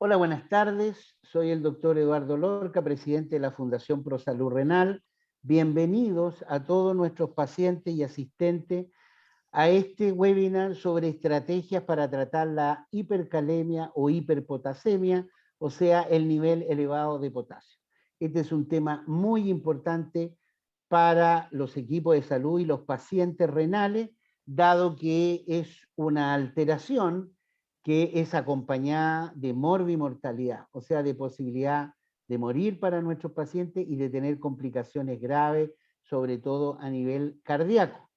Hola, buenas tardes. Soy el doctor Eduardo Lorca, presidente de la Fundación ProSalud Renal. Bienvenidos a todos nuestros pacientes y asistentes a este webinar sobre estrategias para tratar la hipercalemia o hiperpotasemia, o sea, el nivel elevado de potasio. Este es un tema muy importante para los equipos de salud y los pacientes renales, dado que es una alteración que es acompañada de morbimortalidad, o sea, de posibilidad de morir para nuestros pacientes y de tener complicaciones graves, sobre todo a nivel cardíaco.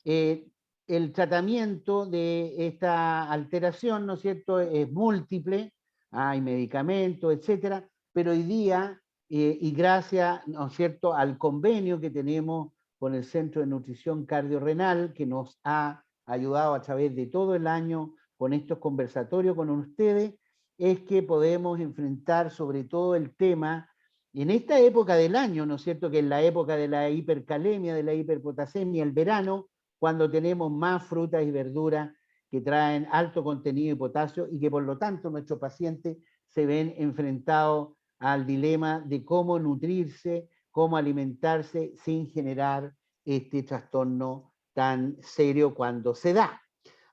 El tratamiento de esta alteración, ¿no es cierto?, es múltiple, hay medicamentos, etcétera, pero hoy día, y gracias, ¿no es cierto?, al convenio que tenemos con el Centro de Nutrición Cardiorrenal, que nos ha ayudado a través de todo el año con estos conversatorios con ustedes, es que podemos enfrentar sobre todo el tema en esta época del año, ¿no es cierto?, que es la época de la hipercalemia, de la hiperpotasemia, el verano, cuando tenemos más frutas y verduras que traen alto contenido de potasio y que por lo tanto nuestros pacientes se ven enfrentados al dilema de cómo nutrirse, cómo alimentarse sin generar este trastorno tan serio cuando se da.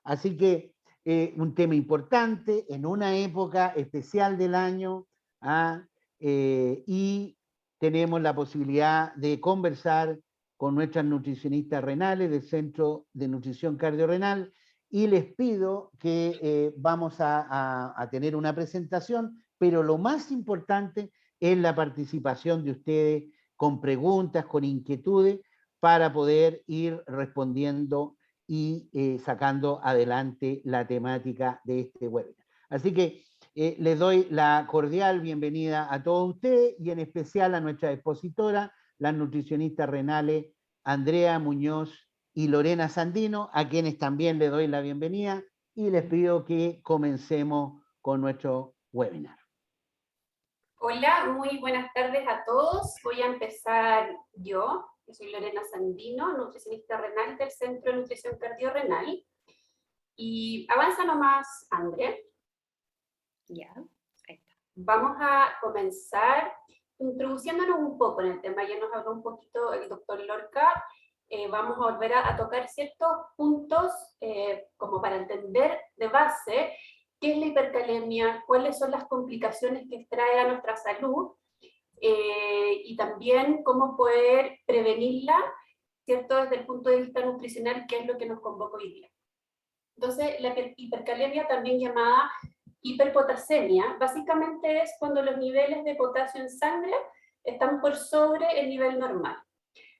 Así que un tema importante en una época especial del año, y tenemos la posibilidad de conversar con nuestras nutricionistas renales del Centro de Nutrición Cardiorrenal y les pido que vamos a tener una presentación, pero lo más importante es la participación de ustedes con preguntas, con inquietudes, para poder ir respondiendo y sacando adelante la temática de este webinar. Así que les doy la cordial bienvenida a todos ustedes y en especial a nuestra expositora, las nutricionistas renales Andrea Muñoz y Lorena Sandino, a quienes también les doy la bienvenida y les pido que comencemos con nuestro webinar. Hola, muy buenas tardes a todos. Voy a empezar yo, que soy Lorena Sandino, nutricionista renal del Centro de Nutrición Cardiorrenal. Y avanza nomás, André. Ya, ahí está. Vamos a comenzar introduciéndonos un poco en el tema. Ya nos habló un poquito el doctor Lorca. Vamos a volver a tocar ciertos puntos como para entender de base qué es la hipercalemia, cuáles son las complicaciones que trae a nuestra salud y también cómo poder prevenirla, ¿cierto? Desde el punto de vista nutricional, que es lo que nos convoca hoy día. Entonces, la hipercalemia, también llamada hiperpotasemia, básicamente es cuando los niveles de potasio en sangre están por sobre el nivel normal.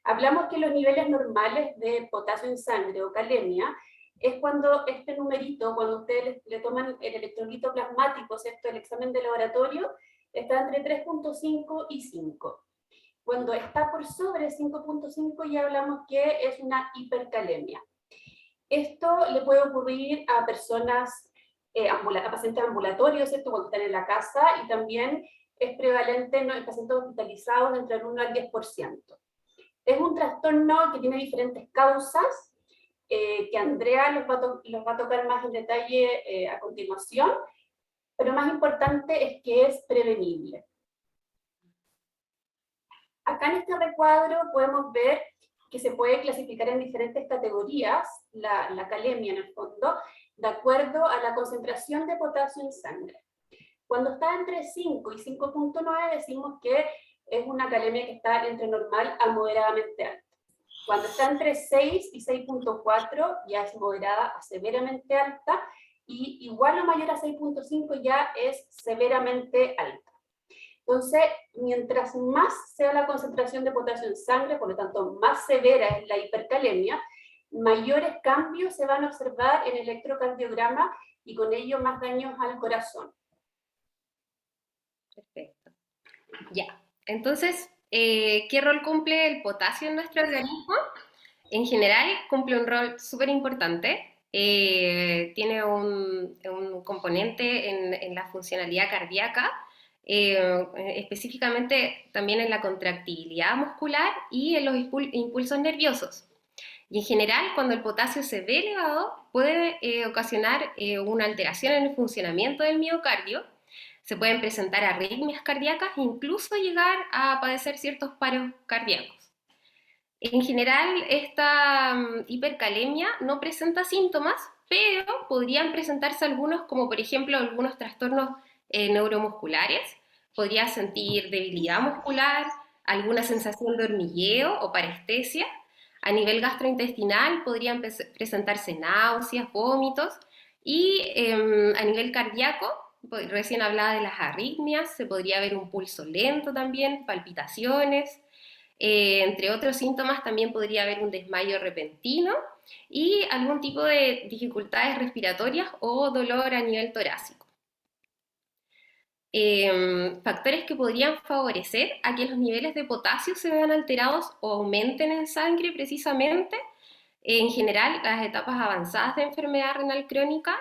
Hablamos que los niveles normales de potasio en sangre o calemia es cuando este numerito, cuando ustedes le toman el electrolito plasmático, ¿cierto?, el examen de laboratorio, está entre 3.5 y 5. Cuando está por sobre 5.5 ya hablamos que es una hipercalemia. Esto le puede ocurrir a personas, a pacientes ambulatorios, ¿cierto?, cuando están en la casa, y también es prevalente en pacientes hospitalizados entre el 1 al 10%. Es un trastorno que tiene diferentes causas, que Andrea los va a tocar más en detalle a continuación, pero más importante es que es prevenible. Acá en este recuadro podemos ver que se puede clasificar en diferentes categorías la calemia en el fondo, de acuerdo a la concentración de potasio en sangre. Cuando está entre 5 y 5.9 decimos que es una calemia que está entre normal a moderadamente alta. Cuando está entre 6 y 6.4 ya es moderada a severamente alta, y igual o mayor a 6.5 ya es severamente alta. Entonces, mientras más sea la concentración de potasio en sangre, por lo tanto más severa es la hipercalemia, mayores cambios se van a observar en el electrocardiograma y con ello más daños al corazón. Perfecto. Ya, entonces, ¿qué rol cumple el potasio en nuestro organismo? En general, cumple un rol súper importante. Tiene un componente en la funcionalidad cardíaca, específicamente también en la contractibilidad muscular y en los impulsos nerviosos. Y en general, cuando el potasio se ve elevado, puede ocasionar una alteración en el funcionamiento del miocardio, Se pueden presentar arritmias cardíacas e incluso llegar a padecer ciertos paros cardíacos. En general, esta hipercalemia no presenta síntomas, pero podrían presentarse algunos, como por ejemplo algunos trastornos neuromusculares. Podría sentir debilidad muscular, alguna sensación de hormigueo o parestesia. A nivel gastrointestinal podrían presentarse náuseas, vómitos. Y a nivel cardíaco, recién hablaba de las arritmias, se podría ver un pulso lento también, palpitaciones. Entre otros síntomas también podría haber un desmayo repentino y algún tipo de dificultades respiratorias o dolor a nivel torácico. Factores que podrían favorecer a que los niveles de potasio se vean alterados o aumenten en sangre precisamente. En general, las etapas avanzadas de enfermedad renal crónica,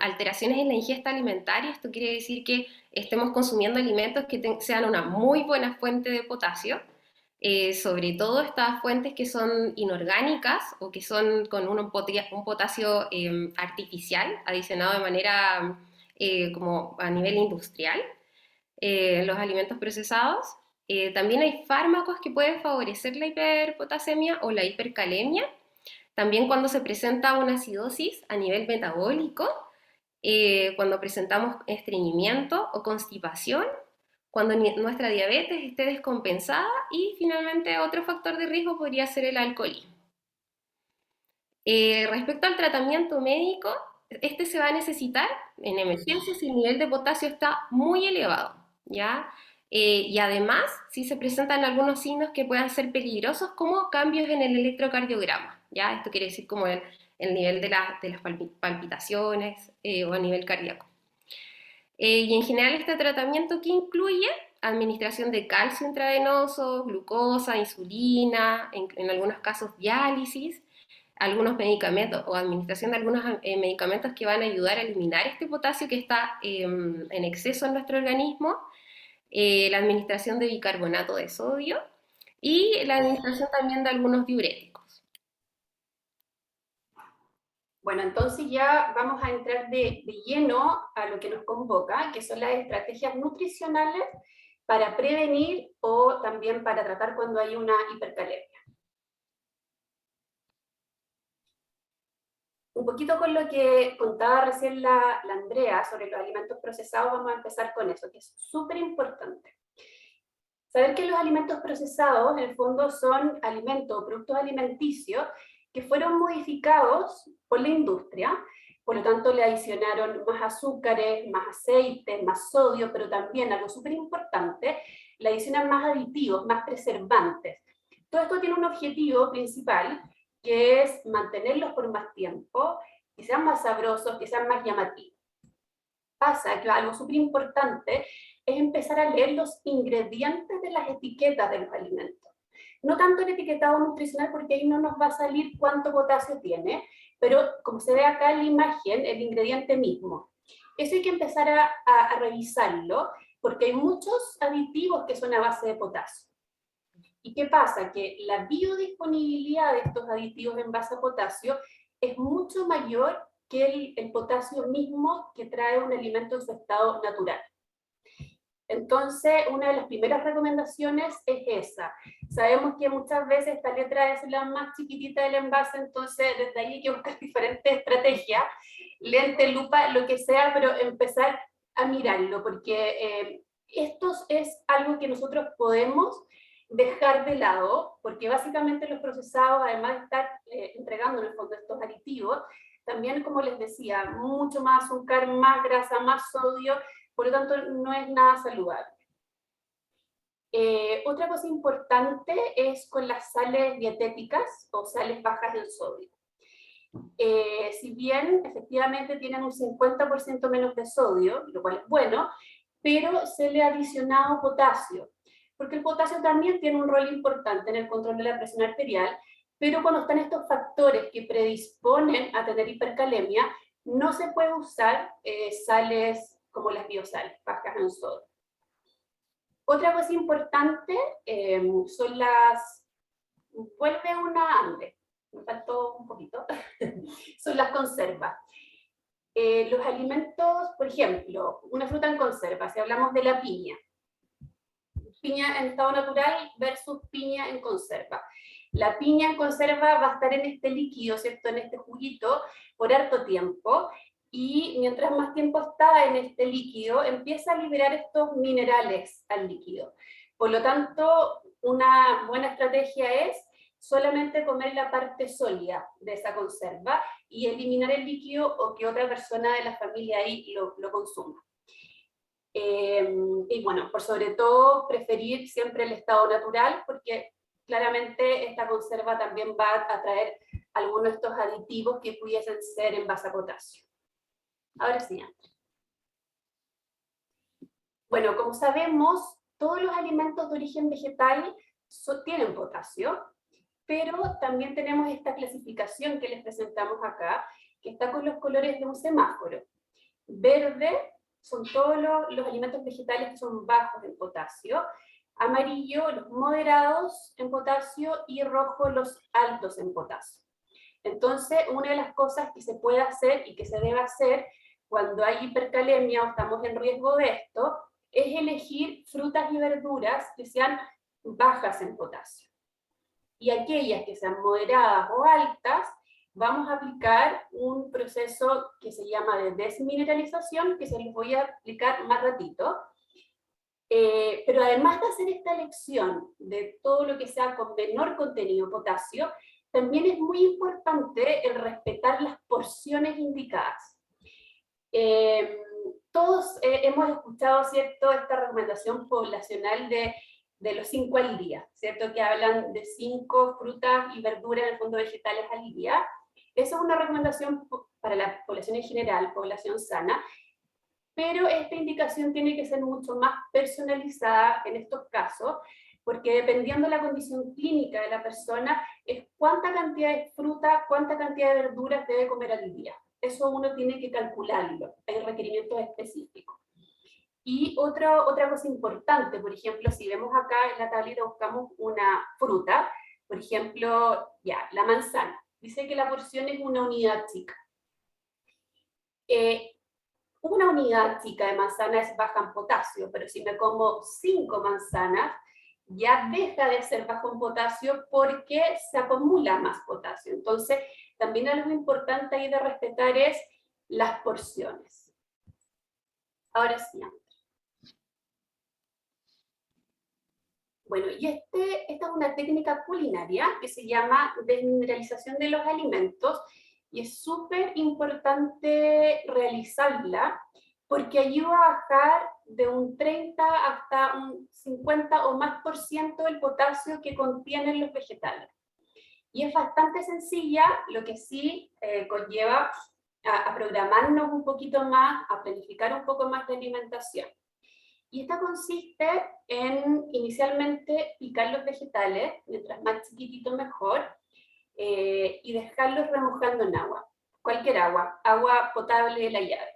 alteraciones en la ingesta alimentaria, esto quiere decir que estemos consumiendo alimentos que sean una muy buena fuente de potasio, sobre todo estas fuentes que son inorgánicas o que son con un potasio artificial, adicionado de manera como a nivel industrial, los alimentos procesados. También hay fármacos que pueden favorecer la hiperpotasemia o la hipercalemia. También cuando se presenta una acidosis a nivel metabólico, cuando presentamos estreñimiento o constipación, cuando nuestra diabetes esté descompensada y finalmente otro factor de riesgo podría ser el alcoholismo. Respecto al tratamiento médico, este se va a necesitar en emergencia si el nivel de potasio está muy elevado, ¿ya? Y además, si se presentan algunos signos que puedan ser peligrosos, como cambios en el electrocardiograma, ¿ya? Esto quiere decir como el nivel de las palpitaciones o a nivel cardíaco. Y en general este tratamiento que incluye administración de calcio intravenoso, glucosa, insulina, en algunos casos diálisis, algunos medicamentos o administración de algunos medicamentos que van a ayudar a eliminar este potasio que está en exceso en nuestro organismo, la administración de bicarbonato de sodio y la administración también de algunos diuréticos. Bueno, entonces ya vamos a entrar de lleno a lo que nos convoca, que son las estrategias nutricionales para prevenir o también para tratar cuando hay una hipercalemia. Un poquito con lo que contaba recién la Andrea sobre los alimentos procesados, vamos a empezar con eso, que es súper importante. Saber que los alimentos procesados, en el fondo, son alimentos o productos alimenticios que fueron modificados por la industria, por lo tanto le adicionaron más azúcares, más aceites, más sodio, pero también, algo súper importante, le adicionan más aditivos, más preservantes. Todo esto tiene un objetivo principal, que es mantenerlos por más tiempo, que sean más sabrosos, que sean más llamativos. Pasa que algo súper importante es empezar a leer los ingredientes de las etiquetas de los alimentos. No tanto el etiquetado nutricional, porque ahí no nos va a salir cuánto potasio tiene, pero como se ve acá en la imagen, el ingrediente mismo. Eso hay que empezar a revisarlo, porque hay muchos aditivos que son a base de potasio. ¿Y qué pasa? Que la biodisponibilidad de estos aditivos en base a potasio es mucho mayor que el potasio mismo que trae un alimento en su estado natural. Entonces, una de las primeras recomendaciones es esa. Sabemos que muchas veces esta letra es la más chiquitita del envase, entonces desde ahí hay que buscar diferentes estrategias, lente, lupa, lo que sea, pero empezar a mirarlo, porque esto es algo que nosotros podemos dejar de lado, porque básicamente los procesados, además de estar entregando en el fondo estos aditivos, también, como les decía, mucho más azúcar, más grasa, más sodio, por lo tanto no es nada saludable. Otra cosa importante es con las sales dietéticas o sales bajas en sodio. Si bien efectivamente tienen un 50% menos de sodio, lo cual es bueno, pero se le ha adicionado potasio, porque el potasio también tiene un rol importante en el control de la presión arterial, pero cuando están estos factores que predisponen a tener hipercalemia, no se puede usar sales como las biosales, bajas en sodio. Otra cosa importante son las... Vuelve una hambre, me faltó un poquito, son las conservas. Los alimentos, por ejemplo, una fruta en conserva, si hablamos de la piña en estado natural versus piña en conserva. La piña en conserva va a estar en este líquido, ¿cierto? En este juguito por harto tiempo, y mientras más tiempo está en este líquido, empieza a liberar estos minerales al líquido. Por lo tanto, una buena estrategia es solamente comer la parte sólida de esa conserva y eliminar el líquido o que otra persona de la familia ahí lo consuma. Y bueno, por sobre todo preferir siempre el estado natural, porque claramente esta conserva también va a traer algunos de estos aditivos que pudiesen ser en base a potasio. Ahora sí. Bueno, como sabemos, todos los alimentos de origen vegetal tienen potasio, pero también tenemos esta clasificación que les presentamos acá, que está con los colores de un semáforo. Verde son todos los alimentos vegetales que son bajos en potasio, amarillo los moderados en potasio y rojo los altos en potasio. Entonces, una de las cosas que se puede hacer y que se debe hacer cuando hay hipercalemia o estamos en riesgo de esto, es elegir frutas y verduras que sean bajas en potasio. Y aquellas que sean moderadas o altas, vamos a aplicar un proceso que se llama de desmineralización, que se les voy a explicar más ratito. Pero además de hacer esta elección de todo lo que sea con menor contenido de potasio, también es muy importante el respetar las porciones indicadas. Todos hemos escuchado, ¿cierto?, esta recomendación poblacional de los 5 al día, ¿cierto?, que hablan de 5 frutas y verduras, en el fondo vegetales al día. Esa es una recomendación para la población en general, población sana, pero esta indicación tiene que ser mucho más personalizada en estos casos, porque dependiendo de la condición clínica de la persona, es cuánta cantidad de fruta, cuánta cantidad de verduras debe comer al día. Eso uno tiene que calcularlo, hay requerimientos específicos. Y otra cosa importante, por ejemplo, si vemos acá en la tablita buscamos una fruta, por ejemplo, ya, la manzana. Dice que la porción es una unidad chica. Una unidad chica de manzana es baja en potasio, pero si me como 5 manzanas, ya deja de ser bajo en potasio porque se acumula más potasio. Entonces, también algo importante ahí de respetar es las porciones. Ahora sí. Bueno, y esta es una técnica culinaria que se llama desmineralización de los alimentos, y es súper importante realizarla porque ayuda a bajar de un 30 hasta un 50 o más por ciento el potasio que contienen los vegetales. Y es bastante sencilla, lo que sí conlleva a programarnos un poquito más, a planificar un poco más la alimentación. Y esta consiste en inicialmente picar los vegetales, mientras más chiquitito mejor, y dejarlos remojando en agua, cualquier agua, agua potable de la llave.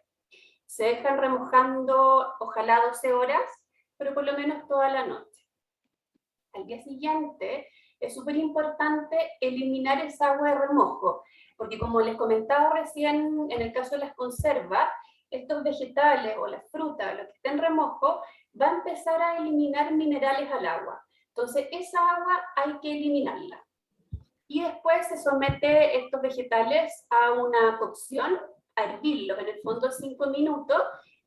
Se dejan remojando ojalá 12 horas, pero por lo menos toda la noche. Al día siguiente es súper importante eliminar esa agua de remojo, porque como les comentaba recién en el caso de las conservas, estos vegetales o las frutas, lo que esté en remojo, va a empezar a eliminar minerales al agua. Entonces esa agua hay que eliminarla. Y después se somete estos vegetales a una cocción, a hervirlos en el fondo 5 minutos,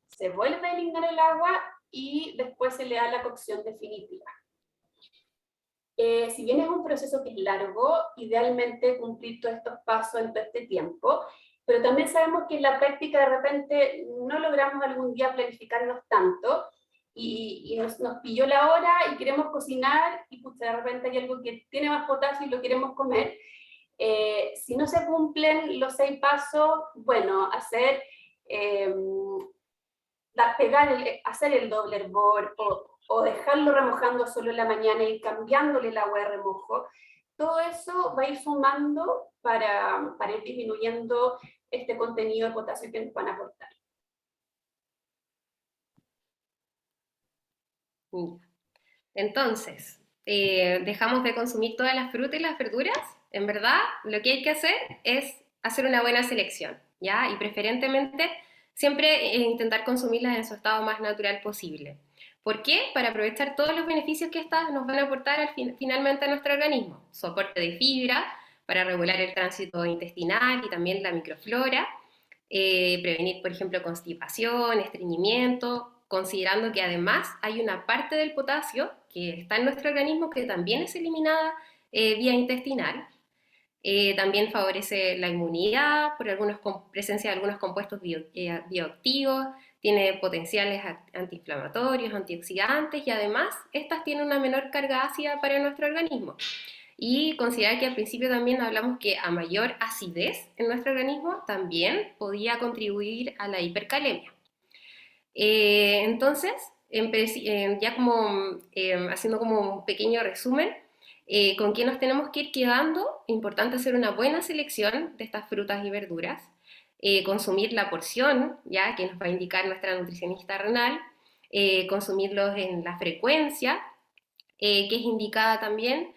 se vuelve a eliminar el agua y después se le da la cocción definitiva. Si bien es un proceso que es largo, idealmente cumplir todos estos pasos en todo este tiempo, pero también sabemos que en la práctica de repente no logramos algún día planificarnos tanto, y nos pilló la hora y queremos cocinar, y pues de repente hay algo que tiene más potasio y lo queremos comer. Si no se cumplen los 6 pasos, bueno, hacer hacer el doble hervor, o dejarlo remojando solo en la mañana y cambiándole el agua de remojo, todo eso va a ir sumando para ir disminuyendo este contenido de potasio que nos van a aportar. Entonces, dejamos de consumir todas las frutas y las verduras. En verdad, lo que hay que hacer es hacer una buena selección, ¿ya? Y preferentemente siempre intentar consumirlas en su estado más natural posible. ¿Por qué? Para aprovechar todos los beneficios que estas nos van a aportar finalmente a nuestro organismo. Soporte de fibra para regular el tránsito intestinal y también la microflora, prevenir, por ejemplo, constipación, estreñimiento, considerando que además hay una parte del potasio que está en nuestro organismo que también es eliminada vía intestinal. También favorece la inmunidad por presencia de algunos compuestos bioactivos, tiene potenciales antiinflamatorios, antioxidantes y además estas tienen una menor carga ácida para nuestro organismo. Y considerar que al principio también hablamos que a mayor acidez en nuestro organismo también podía contribuir a la hipercalemia. Entonces, ya como haciendo como un pequeño resumen, ¿con qué nos tenemos que ir quedando? Importante hacer una buena selección de estas frutas y verduras, consumir la porción, ya que nos va a indicar nuestra nutricionista renal, consumirlos en la frecuencia, que es indicada también,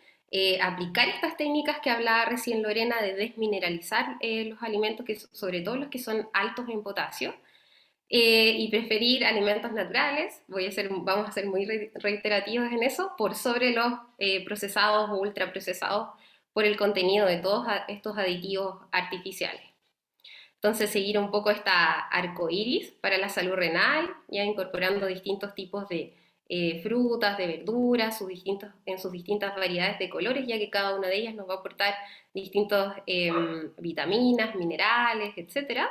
aplicar estas técnicas que hablaba recién Lorena de desmineralizar los alimentos, sobre todo los que son altos en potasio, y preferir alimentos naturales, vamos a ser muy reiterativos en eso, por sobre los procesados o ultraprocesados por el contenido de todos estos aditivos artificiales. Entonces, seguir un poco esta arcoíris para la salud renal, ya incorporando distintos tipos de frutas, de verduras, en sus distintas variedades de colores, ya que cada una de ellas nos va a aportar distintas vitaminas, minerales, etcétera.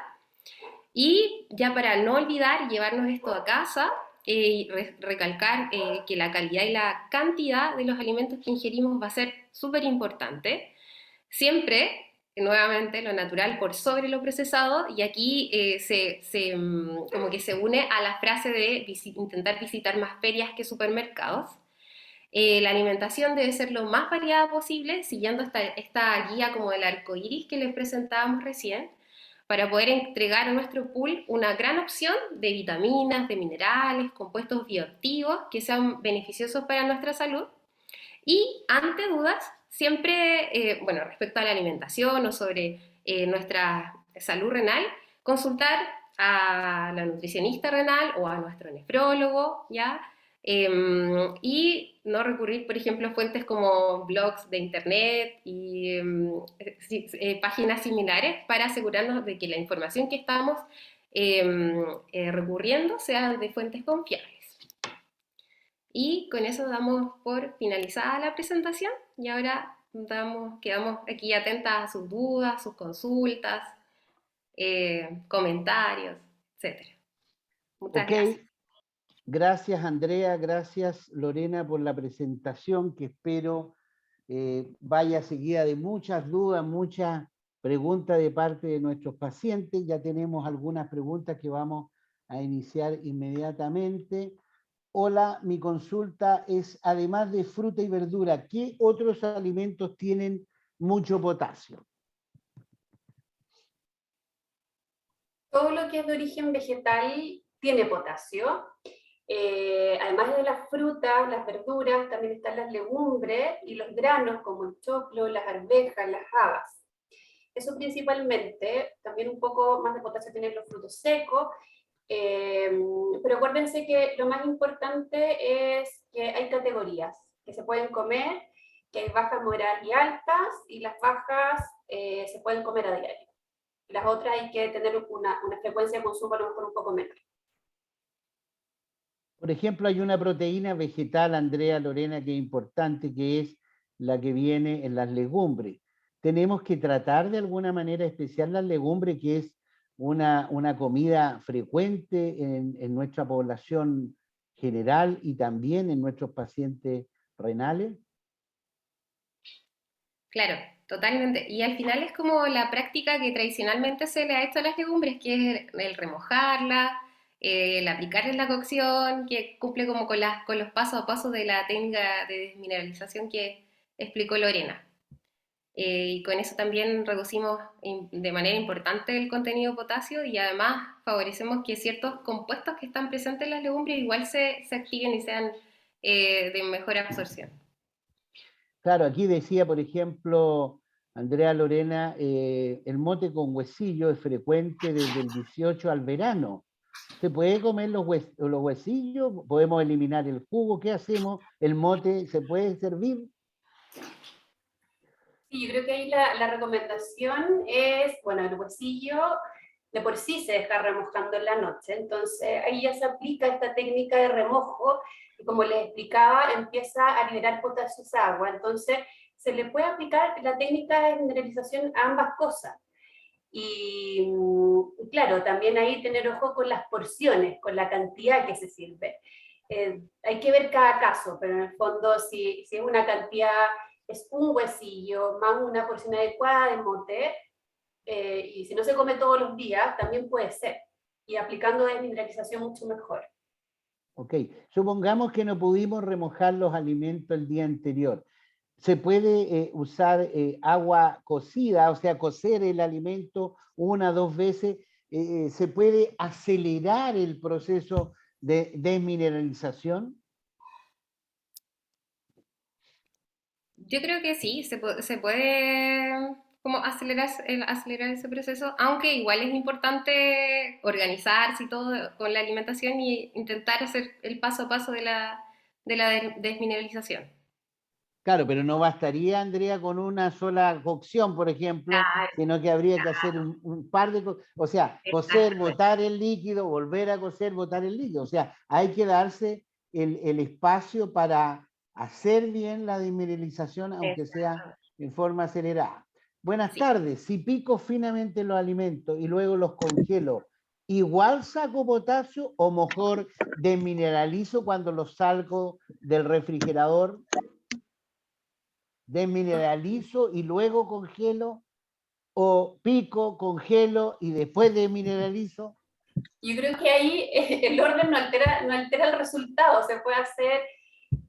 Y ya para no olvidar llevarnos esto a casa, recalcar que la calidad y la cantidad de los alimentos que ingerimos va a ser súper importante. Siempre, nuevamente, lo natural por sobre lo procesado, y aquí como que se une a la frase de intentar visitar más ferias que supermercados. La alimentación debe ser lo más variada posible, siguiendo esta guía como del arco iris que les presentábamos recién, para poder entregar a nuestro pool una gran opción de vitaminas, de minerales, compuestos bioactivos que sean beneficiosos para nuestra salud. Y ante dudas, siempre, bueno, respecto a la alimentación o sobre nuestra salud renal, consultar a la nutricionista renal o a nuestro nefrólogo, ¿ya? Y no recurrir, por ejemplo, a fuentes como blogs de internet y páginas similares para asegurarnos de que la información que estamos recurriendo sea de fuentes confiables. Y con eso damos por finalizada la presentación y ahora quedamos aquí atentas a sus dudas, sus consultas, comentarios, etc. Muchas gracias. Gracias Andrea, gracias Lorena por la presentación que espero vaya seguida de muchas dudas, muchas preguntas de parte de nuestros pacientes. Ya tenemos algunas preguntas que vamos a iniciar inmediatamente. Hola, mi consulta es, además de fruta y verdura, ¿qué otros alimentos tienen mucho potasio? Todo lo que es de origen vegetal tiene potasio. Además de las frutas, las verduras, también están las legumbres y los granos como el choclo, las arvejas, las habas. Eso principalmente, también un poco más de potasio tienen los frutos secos, pero acuérdense que lo más importante es que hay categorías que se pueden comer, que hay bajas, moderadas y altas, y las bajas se pueden comer a diario. Las otras hay que tener una frecuencia de consumo a lo mejor un poco menor. Por ejemplo, hay una proteína vegetal, Andrea, Lorena, que es importante, que es la que viene en las legumbres. Tenemos que tratar de alguna manera especial las legumbres, que es una comida frecuente en nuestra población general y también en nuestros pacientes renales. Claro, totalmente. Y al final es como la práctica que tradicionalmente se le ha hecho a las legumbres, que es el remojarla, el aplicarle la cocción, que cumple como con los pasos a paso de la técnica de desmineralización que explicó Lorena. Y con eso también reducimos de manera importante el contenido de potasio y además favorecemos que ciertos compuestos que están presentes en las legumbres igual se activen y sean de mejor absorción. Claro, aquí decía, por ejemplo, Andrea Lorena, el mote con huesillo es frecuente desde el 18 al verano. ¿Se puede comer los huesillos? ¿Podemos eliminar el jugo? ¿Qué hacemos? ¿El mote se puede servir? Sí, yo creo que ahí la recomendación es, bueno, el huesillo de por sí se deja remojando en la noche, entonces ahí ya se aplica esta técnica de remojo, y como les explicaba, empieza a liberar potasio esa agua, entonces se le puede aplicar la técnica de mineralización a ambas cosas. Y claro, también ahí tener ojo con las porciones, con la cantidad que se sirve. Hay que ver cada caso, pero en el fondo si es una cantidad, es un huesillo más una porción adecuada de mote, y si no se come todos los días, también puede ser. Y aplicando desmineralización mucho mejor. Ok, supongamos que no pudimos remojar los alimentos el día anterior. Se puede usar agua cocida, o sea, cocer el alimento 1 o 2 veces. Se puede acelerar el proceso de desmineralización. Yo creo que sí, se puede como acelerar ese proceso, aunque igual es importante organizarse y todo con la alimentación y intentar hacer el paso a paso de la desmineralización. Claro, pero no bastaría, Andrea, con una sola cocción, por ejemplo, Claro, sino que habría que hacer un par de cosas. O sea, cocer, exacto. botar el líquido, volver a cocer, botar el líquido. O sea, hay que darse el espacio para hacer bien la desmineralización, aunque sea Exacto. en forma acelerada. Buenas Sí. tardes. Si pico finamente los alimentos y luego los congelo, ¿igual saco potasio o mejor desmineralizo cuando los salgo del refrigerador? ¿Desmineralizo y luego congelo? ¿O pico, congelo y después desmineralizo? Yo creo que ahí el orden no altera el resultado, se puede hacer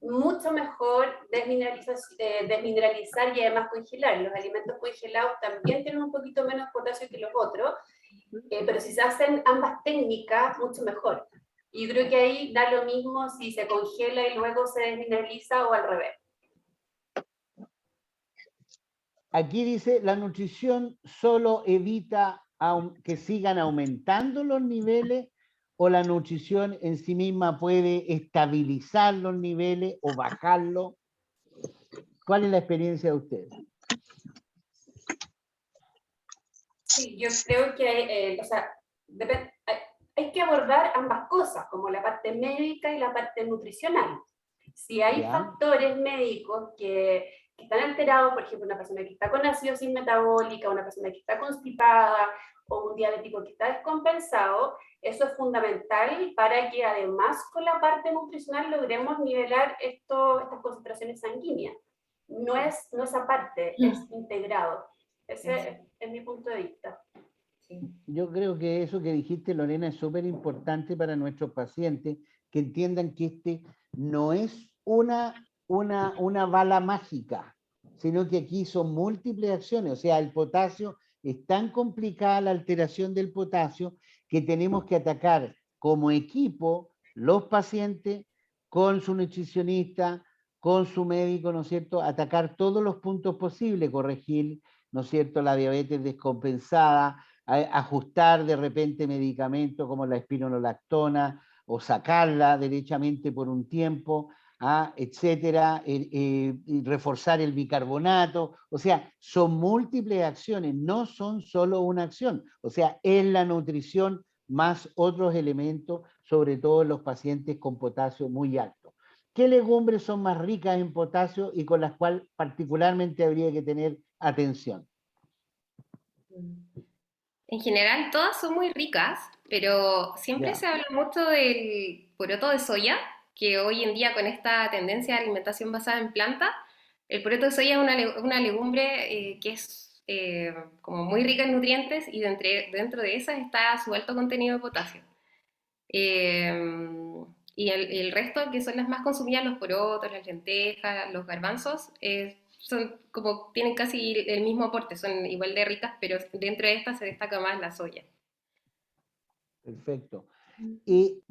mucho mejor desmineralizar y además congelar. Los alimentos congelados también tienen un poquito menos potasio que los otros, pero si se hacen ambas técnicas, mucho mejor. Y yo creo que ahí da lo mismo si se congela y luego se desmineraliza o al revés. Aquí dice, la nutrición solo evita que sigan aumentando los niveles o la nutrición en sí misma puede estabilizar los niveles o bajarlos. ¿Cuál es la experiencia de ustedes? Sí, yo creo que, hay que abordar ambas cosas, como la parte médica y la parte nutricional. Si hay ¿Ya? factores médicos que están alterados, por ejemplo, una persona que está con acidosis metabólica, una persona que está constipada o un diabético que está descompensado, eso es fundamental para que además con la parte nutricional logremos nivelar estas concentraciones sanguíneas. No es aparte, es integrado. Ese es mi punto de vista. Sí. Yo creo que eso que dijiste, Lorena, es súper importante para nuestros pacientes, que entiendan que este no es una bala mágica, sino que aquí son múltiples acciones. O sea, el potasio, es tan complicada la alteración del potasio que tenemos que atacar como equipo los pacientes con su nutricionista, con su médico, ¿no es cierto? Atacar todos los puntos posibles, corregir, ¿no es cierto?, la diabetes descompensada, ajustar de repente medicamentos como la espironolactona o sacarla derechamente por un tiempo, etcétera, y reforzar el bicarbonato. O sea, son múltiples acciones, no son solo una acción. O sea, es la nutrición más otros elementos, sobre todo en los pacientes con potasio muy alto. ¿Qué legumbres son más ricas en potasio y con las cuales particularmente habría que tener atención? En general, todas son muy ricas, pero siempre Ya. se habla mucho del poroto de soya, que hoy en día con esta tendencia de alimentación basada en planta, el poroto de soya es una legumbre que es como muy rica en nutrientes y dentro de esas está su alto contenido de potasio. Y el resto, que son las más consumidas, los porotos, las lentejas, los garbanzos, son como, tienen casi el mismo aporte, son igual de ricas, pero dentro de estas se destaca más la soya. Perfecto.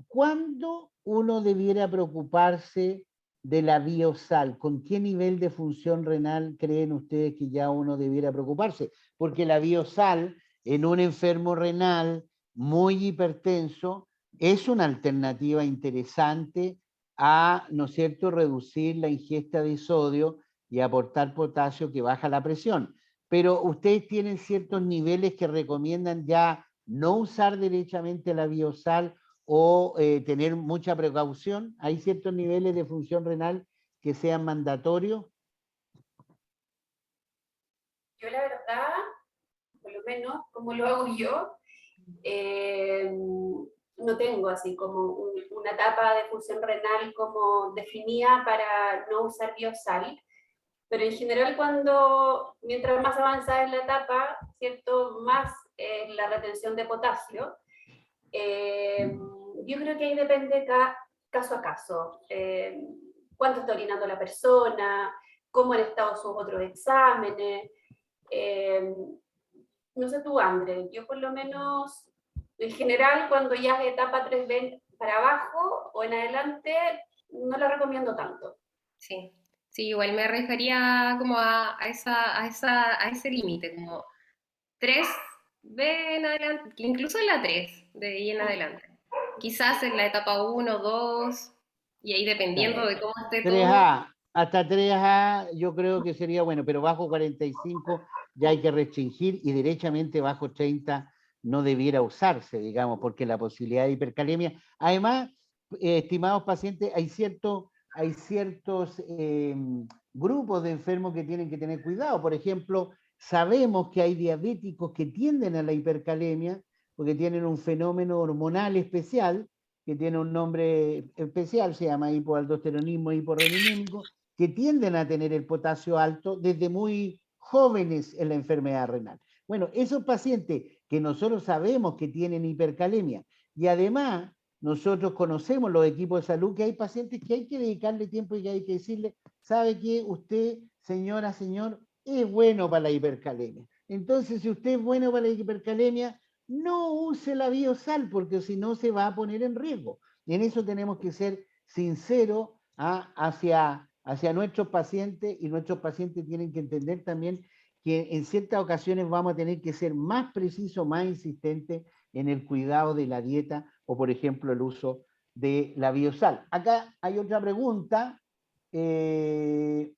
¿Cuándo uno debiera preocuparse de la biosal? ¿Con qué nivel de función renal creen ustedes que ya uno debiera preocuparse? Porque la biosal en un enfermo renal muy hipertenso es una alternativa interesante a, ¿no es cierto?, reducir la ingesta de sodio y aportar potasio que baja la presión. Pero ustedes tienen ciertos niveles que recomiendan ya no usar derechamente la biosal o tener mucha precaución. ¿Hay ciertos niveles de función renal que sean mandatorios? Yo la verdad, por lo menos como lo hago yo, no tengo así como una etapa de función renal como definida para no usar biosal, pero en general mientras más avanzada es la etapa, ¿cierto? Más la retención de potasio. Yo creo que ahí depende caso a caso. Cuánto está orinando la persona, cómo han estado sus otros exámenes. No sé tú, André, yo por lo menos, en general, cuando ya es etapa 3B para abajo o en adelante, no lo recomiendo tanto. Sí, sí, igual me refería como a ese límite, como 3B en adelante, incluso en la 3 de ahí en adelante. Quizás en la etapa 1, 2, y ahí dependiendo Claro. de cómo esté todo. 3A, hasta 3A yo creo que sería bueno, pero bajo 45 ya hay que restringir y derechamente bajo 30 no debiera usarse, digamos, porque la posibilidad de hipercalemia. Además, estimados pacientes, hay ciertos grupos de enfermos que tienen que tener cuidado. Por ejemplo, sabemos que hay diabéticos que tienden a la hipercalemia porque tienen un fenómeno hormonal especial que tiene un nombre especial, se llama hipoaldosteronismo hiporreninémico, que tienden a tener el potasio alto desde muy jóvenes en la enfermedad renal. Bueno, esos pacientes que nosotros sabemos que tienen hipercalemia y además nosotros conocemos los equipos de salud que hay pacientes que hay que dedicarle tiempo y que hay que decirle, ¿sabe qué? Usted, señora, señor, es bueno para la hipercalemia. Entonces, si usted es bueno para la hipercalemia, no use la biosal porque si no se va a poner en riesgo. Y en eso tenemos que ser sinceros hacia nuestros pacientes y nuestros pacientes tienen que entender también que en ciertas ocasiones vamos a tener que ser más precisos, más insistentes en el cuidado de la dieta o, por ejemplo, el uso de la biosal. Acá hay otra pregunta. Espérenme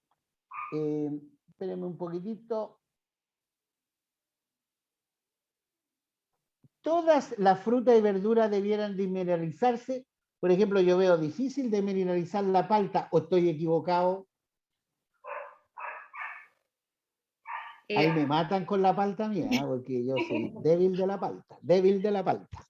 un poquitito. Todas las frutas y verduras debieran desmineralizarse. Por ejemplo, yo veo difícil desmineralizar la palta, o estoy equivocado. Ahí me matan con la palta mía, porque yo soy débil de la palta, débil de la palta.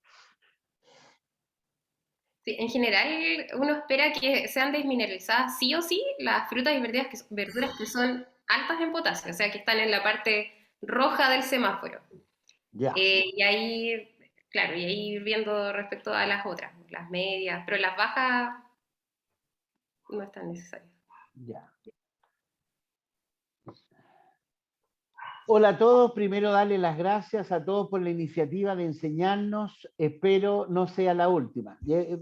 Sí, en general, uno espera que sean desmineralizadas sí o sí las frutas y verduras que son altas en potasio, o sea, que están en la parte roja del semáforo. Ya, Y ahí, claro, y ahí ir viendo respecto a las otras, las medias, pero las bajas no es tan necesario. ya. Hola a todos, primero darle las gracias a todos por la iniciativa de enseñarnos, espero no sea la última.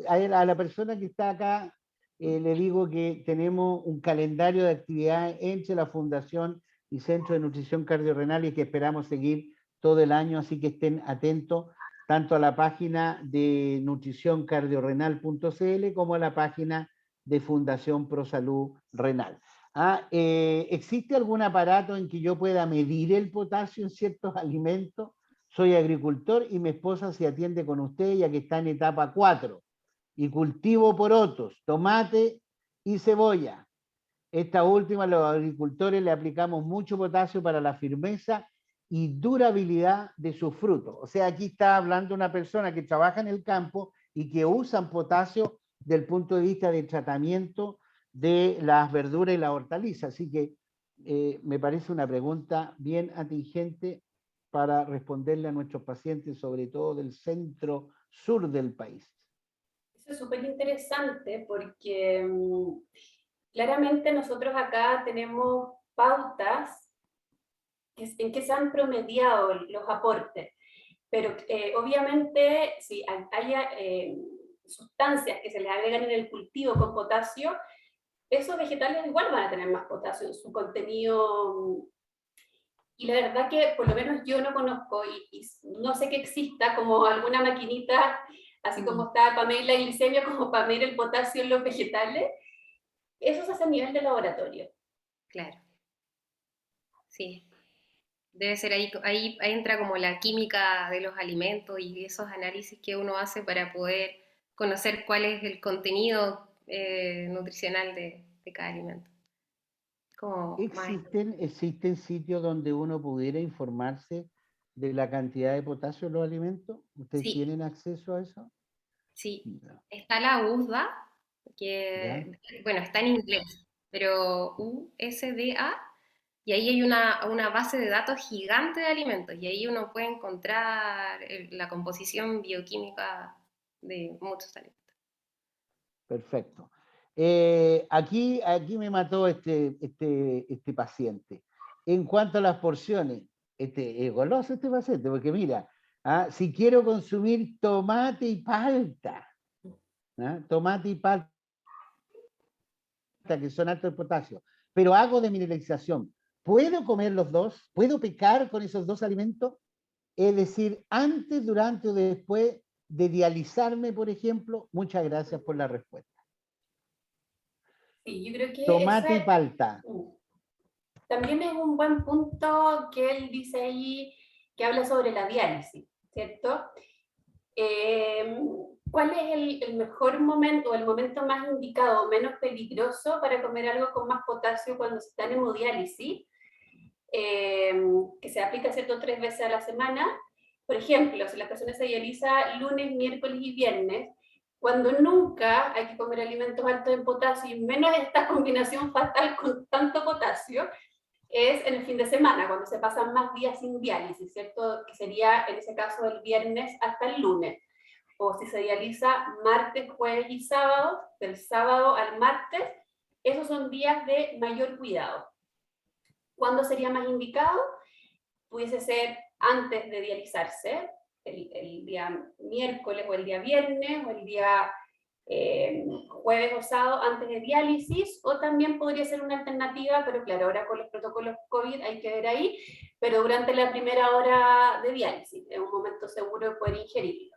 A la persona que está acá le digo que tenemos un calendario de actividades entre la Fundación y Centro de Nutrición Cardiorrenal y que esperamos seguir todo el año, así que estén atentos tanto a la página de nutricioncardiorrenal.cl como a la página de Fundación Pro Salud Renal. ¿Existe algún aparato en que yo pueda medir el potasio en ciertos alimentos? Soy agricultor y mi esposa se atiende con usted ya que está en etapa 4 y cultivo porotos, tomate y cebolla. Esta última, los agricultores le aplicamos mucho potasio para la firmeza y durabilidad de sus frutos. O sea, aquí está hablando una persona que trabaja en el campo y que usan potasio desde el punto de vista de tratamiento de las verduras y la hortaliza. Así que me parece una pregunta bien atingente para responderle a nuestros pacientes, sobre todo del centro sur del país. Eso es súper interesante porque claramente nosotros acá tenemos pautas en que se han promediado los aportes, pero obviamente si haya sustancias que se les agregan en el cultivo con potasio, esos vegetales igual van a tener más potasio en su contenido. Y la verdad que por lo menos yo no conozco y no sé que exista como alguna maquinita, así como está para medir la glicemia, como para medir el potasio en los vegetales. Eso se hace a nivel de laboratorio. Claro, sí. Debe ser ahí entra como la química de los alimentos y esos análisis que uno hace para poder conocer cuál es el contenido nutricional de cada alimento. Como más, ¿Existen sitios donde uno pudiera informarse de la cantidad de potasio en los alimentos? ¿Ustedes sí, tienen acceso a eso? sí. Ya. Está la USDA, ¿Ya? que, bueno, está en inglés, pero USDA, y ahí hay una base de datos gigante de alimentos, y ahí uno puede encontrar la composición bioquímica de muchos alimentos. Perfecto. Aquí me mató este paciente. En cuanto a las porciones, es goloso este paciente, porque mira, si quiero consumir tomate y palta, tomate y palta, que son altos en potasio, pero hago de mineralización, ¿puedo comer los dos? ¿Puedo pecar con esos dos alimentos? Es decir, antes, durante o después de dializarme, por ejemplo. Muchas gracias por la respuesta. Sí, yo creo que Tomate y ese palta. también es un buen punto que él dice ahí, que habla sobre la diálisis, ¿cierto? Eh, ¿Cuál es el mejor momento o el momento más indicado o menos peligroso para comer algo con más potasio cuando se está en hemodiálisis? Que se aplica, ¿cierto?, 3 veces a la semana. Por ejemplo, si la persona se dializa lunes, miércoles y viernes, cuando nunca hay que comer alimentos altos en potasio, y menos esta combinación fatal con tanto potasio, es en el fin de semana, cuando se pasan más días sin diálisis, ¿cierto? Que sería en ese caso el viernes hasta el lunes. O si se dializa martes, jueves y sábado, del sábado al martes, esos son días de mayor cuidado. ¿Cuándo sería más indicado? Pudiese ser antes de dializarse, el día miércoles o el día viernes o el día jueves o sábado antes de diálisis, o también podría ser una alternativa, pero claro, ahora con los protocolos COVID hay que ver ahí, pero durante la primera hora de diálisis, es un momento seguro de poder ingerirlo.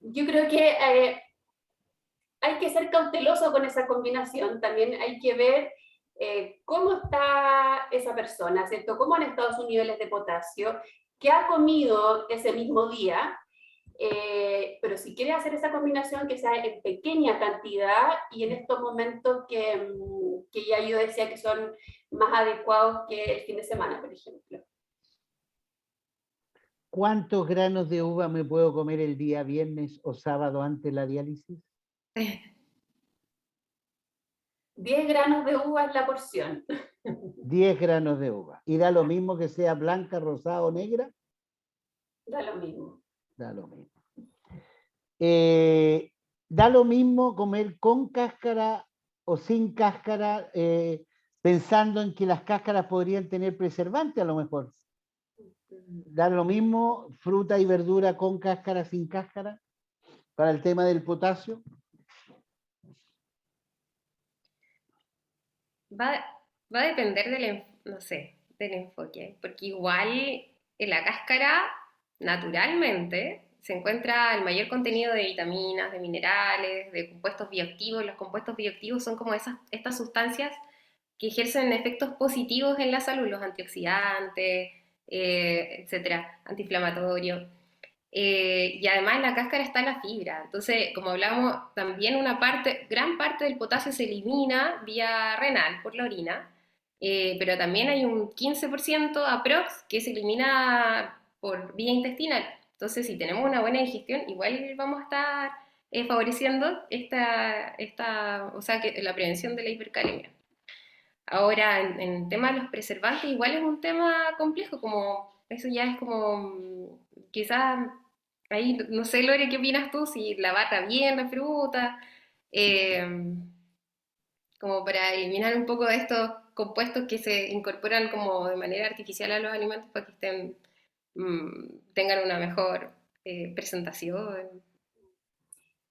Yo creo que hay que ser cauteloso con esa combinación, también hay que ver cómo está esa persona, ¿cierto? ¿Cómo han estado sus niveles de potasio? ¿Qué ha comido ese mismo día? Pero si quieres hacer esa combinación, que sea en pequeña cantidad y en estos momentos que ya yo decía que son más adecuados que el fin de semana, por ejemplo. ¿Cuántos granos de uva me puedo comer el día viernes o sábado antes de la diálisis? 10 granos de uva es la porción. 10 granos de uva. ¿Y da lo mismo que sea blanca, rosada o negra? Da lo mismo. Da lo mismo. Da lo mismo comer con cáscara o sin cáscara, pensando en que las cáscaras podrían tener preservante a lo mejor. Da lo mismo fruta y verdura con cáscara, sin cáscara, para el tema del potasio. Va, va a depender no sé, del enfoque, porque igual en la cáscara, naturalmente, se encuentra el mayor contenido de vitaminas, de minerales, de compuestos bioactivos. Los compuestos bioactivos son como estas sustancias que ejercen efectos positivos en la salud, los antioxidantes, etcétera, antiinflamatorios. Y además en la cáscara está la fibra. Entonces, como hablamos, también gran parte del potasio se elimina vía renal por la orina, pero también hay un 15% aprox que se elimina por vía intestinal. Entonces, si tenemos una buena digestión, igual vamos a estar favoreciendo o sea, la prevención de la hipercalemia. Ahora, en el tema de los preservantes, igual es un tema complejo, como eso ya es como, quizás, ahí, no sé, Lore, ¿qué opinas tú? Si lavarla bien la fruta, eh, como para eliminar un poco de estos compuestos que se incorporan como de manera artificial a los alimentos para que tengan una mejor presentación.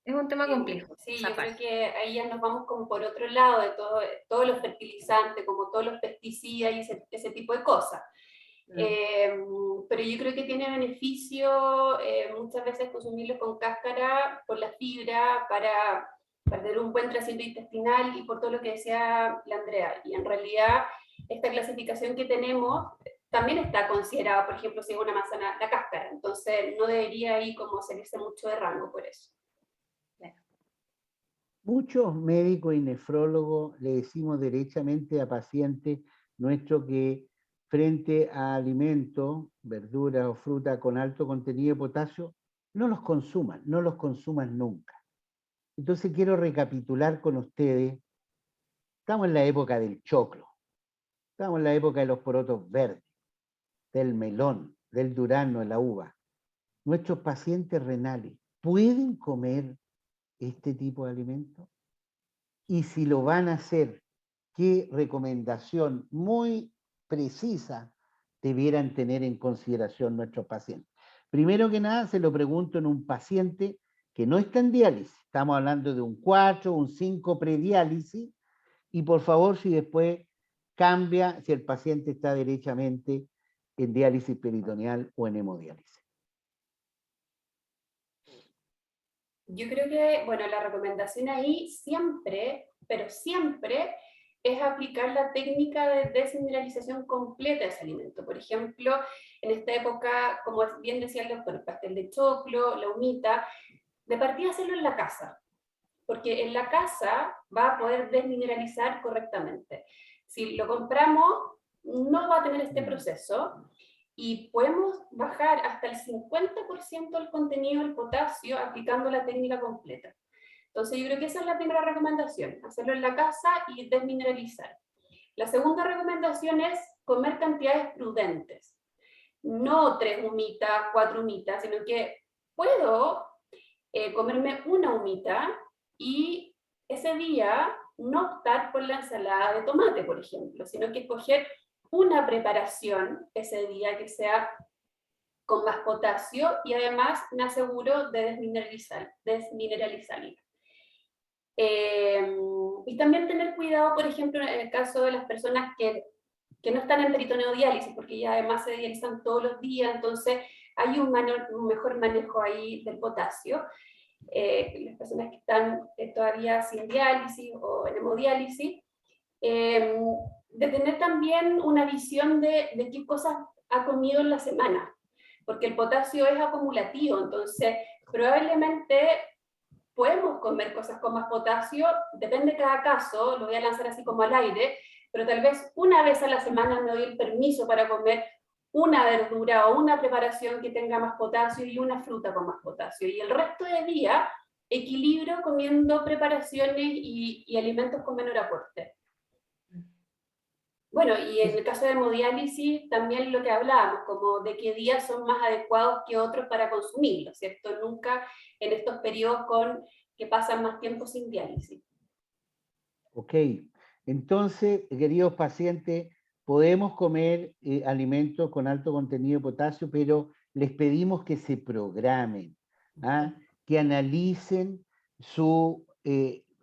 Es un tema complejo, Sí, esa yo creo parte. que ahí ya nos vamos como por otro lado de todos los fertilizantes, como todos los pesticidas y ese tipo de cosas. Mm. Pero yo creo que tiene beneficio muchas veces consumirlo con cáscara por la fibra, para tener un buen tránsito intestinal y por todo lo que decía la Andrea. Y en realidad esta clasificación que tenemos también está considerada, por ejemplo, si es una manzana, la cáscara. Entonces no debería ahí como salirse mucho de rango por eso. Muchos médicos y nefrólogos le decimos derechamente a pacientes nuestros que frente a alimentos, verduras o frutas con alto contenido de potasio, no los consuman nunca. Entonces quiero recapitular con ustedes, estamos en la época del choclo, estamos en la época de los porotos verdes, del melón, del durazno, de la uva. Nuestros pacientes renales pueden comer este tipo de alimentos, y si lo van a hacer, qué recomendación muy precisa debieran tener en consideración nuestros pacientes. Primero que nada, se lo pregunto en un paciente que no está en diálisis. Estamos hablando de un 4, un 5 prediálisis, y por favor, si después cambia, si el paciente está derechamente en diálisis peritoneal o en hemodiálisis. Yo creo que, bueno, la recomendación ahí siempre, pero siempre, es aplicar la técnica de desmineralización completa de ese alimento. Por ejemplo, en esta época, como bien decía el doctor, el pastel de choclo, la humita, de partida hacerlo en la casa, porque en la casa va a poder desmineralizar correctamente. Si lo compramos, no va a tener este proceso y podemos bajar hasta el 50% del contenido del potasio aplicando la técnica completa. Entonces yo creo que esa es la primera recomendación, hacerlo en la casa y desmineralizar. La segunda recomendación es comer cantidades prudentes, no 3 humitas, 4 humitas, sino que puedo comerme una humita y ese día no optar por la ensalada de tomate, por ejemplo, sino que escoger una preparación ese día que sea con más potasio y además me aseguro de desmineralizarla. Y también tener cuidado, por ejemplo, en el caso de las personas que no están en peritoneodiálisis, porque ya además se dializan todos los días, entonces hay un mejor manejo ahí del potasio. Las personas que están todavía sin diálisis o en hemodiálisis, de tener también una visión de qué cosas ha comido en la semana, porque el potasio es acumulativo, entonces probablemente podemos comer cosas con más potasio, depende de cada caso, lo voy a lanzar así como al aire, pero tal vez una vez a la semana me doy el permiso para comer una verdura o una preparación que tenga más potasio y una fruta con más potasio. Y el resto del día equilibro comiendo preparaciones y alimentos con menor aporte. Bueno, y en el caso de hemodiálisis, también lo que hablábamos, como de qué días son más adecuados que otros para consumirlo, ¿cierto? Nunca en estos periodos que pasan más tiempo sin diálisis. Ok, entonces, queridos pacientes, podemos comer alimentos con alto contenido de potasio, pero les pedimos que se programen, ¿ah? Que analicen su